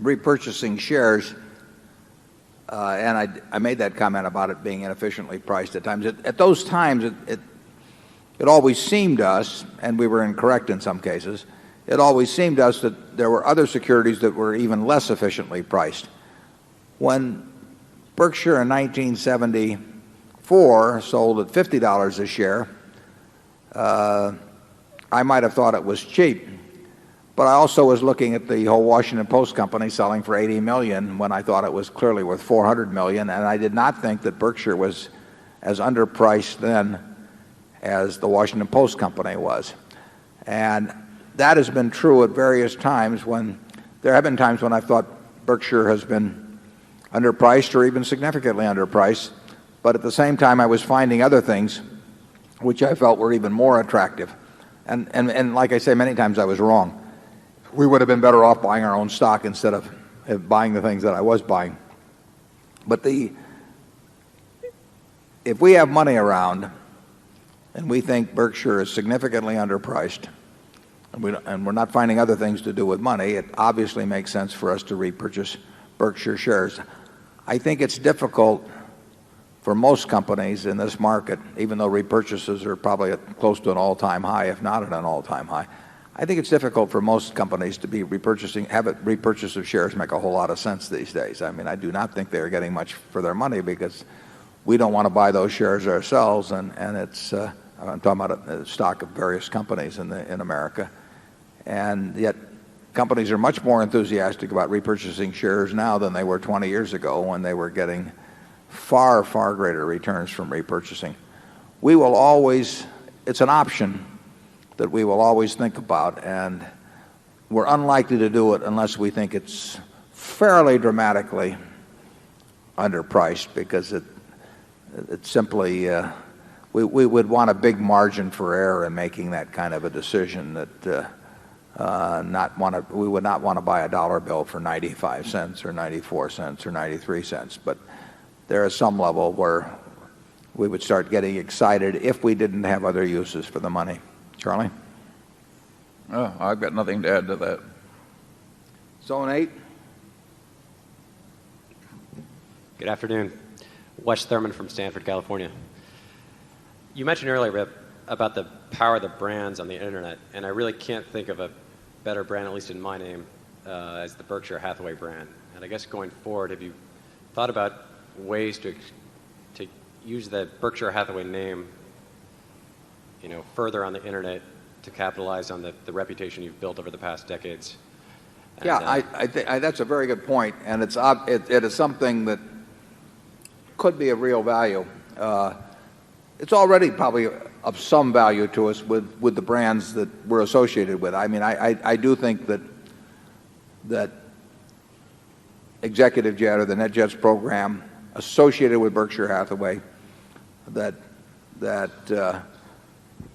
repurchasing shares, and I made that comment about it being inefficiently priced at times. At those times, it always seemed to us, and we were incorrect in some cases, it always seemed to us that there were other securities that were even less efficiently priced. When Berkshire in 1974 sold at $50 a share, I might have thought it was cheap. But I also was looking at the whole Washington Post company selling for $80 million when I thought it was clearly worth $400 million, and I did not think that Berkshire was as underpriced then as the Washington Post company was. And that has been true at various times. When there have been times when I thought Berkshire has been underpriced or even significantly underpriced, but at the same time I was finding other things which I felt were even more attractive. And like I say, many times I was wrong. We would have been better off buying our own stock instead of buying the things that I was buying. But if we have money around and we think Berkshire is significantly underpriced, and we're not finding other things to do with money, it obviously makes sense for us to repurchase Berkshire shares. I think it's difficult for most companies in this market, even though repurchases are probably close to an all-time high, if not at an all-time high. I think it's difficult for most companies to be have a repurchase of shares make a whole lot of sense these days. I mean, I do not think they're getting much for their money because we don't want to buy those shares ourselves, and it's I'm talking about a stock of various companies in America, and yet companies are much more enthusiastic about repurchasing shares now than they were 20 years ago when they were getting far, far greater returns from repurchasing. We will always, it's an option that we will always think about, and we're unlikely to do it unless we think it's fairly dramatically underpriced, because it simply, we would want a big margin for error in making that kind of a decision, that we would not want to buy a dollar bill for 95 cents or 94 cents or 93 cents. But there is some level where we would start getting excited if we didn't have other uses for the money. Charlie? Oh, I've got nothing to add to that. Zone 8. Good afternoon. Wes Thurman from Stanford, California. You mentioned earlier about the power of the brands on the internet, and I really can't think of a better brand, at least in my name, as the Berkshire Hathaway brand. And I guess going forward, have you thought about ways to use the Berkshire Hathaway name, further on the internet to capitalize on the reputation you've built over the past decades? And, yeah, I think that's a very good point, and it is something that could be of real value. It's already probably of some value to us with the brands that we're associated with. I mean, I do think that Executive Jet or the NetJets program associated with Berkshire Hathaway, that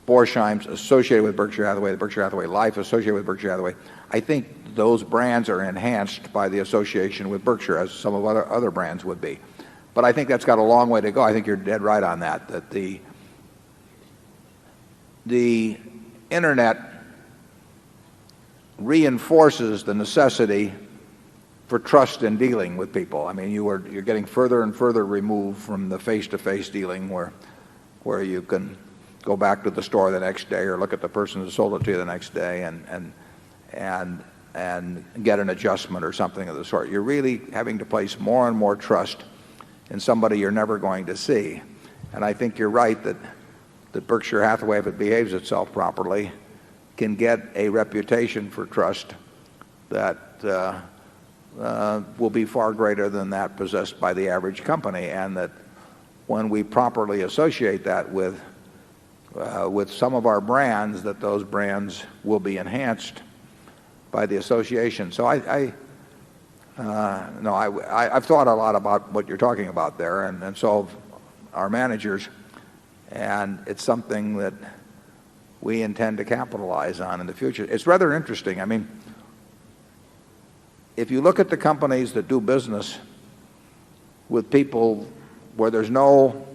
Borsheim's associated with Berkshire Hathaway, the Berkshire Hathaway Life associated with Berkshire Hathaway, I think those brands are enhanced by the association with Berkshire, as some of other brands would be. But I think that's got a long way to go. I think you're dead right on that, that the internet reinforces the necessity for trust in dealing with people. I mean, you're getting further and further removed from the face-to-face dealing where you can go back to the store the next day or look at the person who sold it to you the next day and get an adjustment or something of the sort. You're really having to place more and more trust in somebody you're never going to see. And I think you're right that Berkshire Hathaway, if it behaves itself properly, can get a reputation for trust that will be far greater than that possessed by the average company, and that when we properly associate that with some of our brands, that those brands will be enhanced by the association. So I've thought a lot about what you're talking about there, and so have our managers, and it's something that we intend to capitalize on in the future. It's rather interesting. I mean, if you look at the companies that do business with people where there's no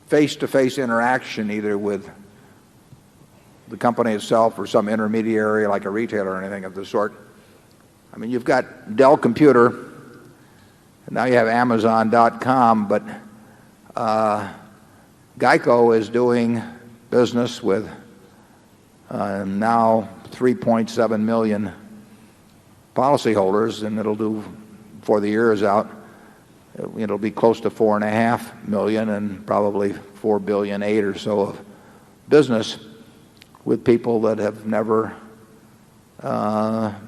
face-to-face interaction, either with the company itself or some intermediary like a retailer or anything of the sort. I mean, you've got Dell Computer, and now you have Amazon.com, but Geico is doing business with now 3.7 million policyholders, and it'll do, before the year is out, it'll be close to 4.5 million and probably 4 billion, 8 or so of business with people that have never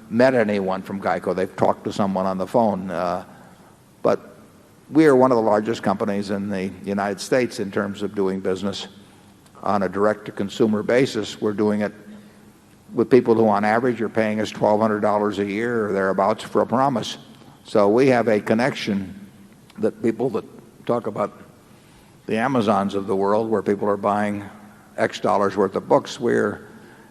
met anyone from Geico. They've talked to someone on the phone. But we are one of the largest companies in the United States in terms of doing business on a direct-to-consumer basis. We're doing it with people who on average are paying us $1,200 a year or thereabouts for a promise. So we have a connection that people that talk about the Amazons of the world, where people are buying X dollars worth of books, we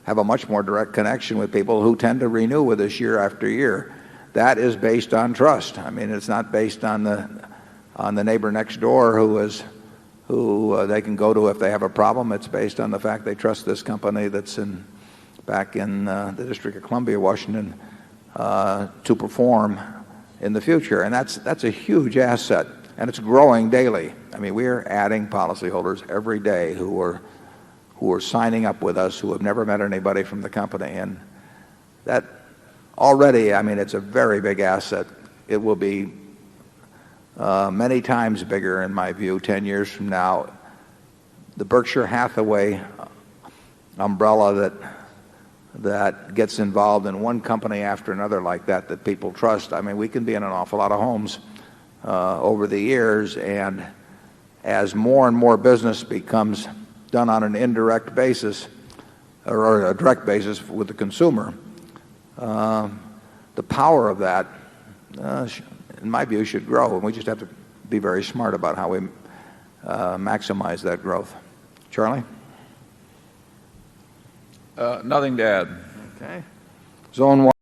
have a much more direct connection with people who tend to renew with us year after year. That is based on trust. I mean, it's not based on the neighbor next door who they can go to if they have a problem. It's based on the fact they trust this company that's back in the District of Columbia, Washington, to perform in the future. And that's a huge asset, and it's growing daily. I mean, we are adding policyholders every day who are signing up with us, who have never met anybody from the company. And that already, I mean, it's a very big asset. It will be many times bigger, in my view, 10 years from now. The Berkshire Hathaway umbrella that gets involved in one company after another like that that people trust. I mean, we can be in an awful lot of homes over the years, and as more and more business becomes done on an indirect basis or a direct basis with the consumer, the power of that, in my view, should grow, and we just have to be very smart about how we maximize that growth. Charlie? Nothing to add. Okay. Zone 1.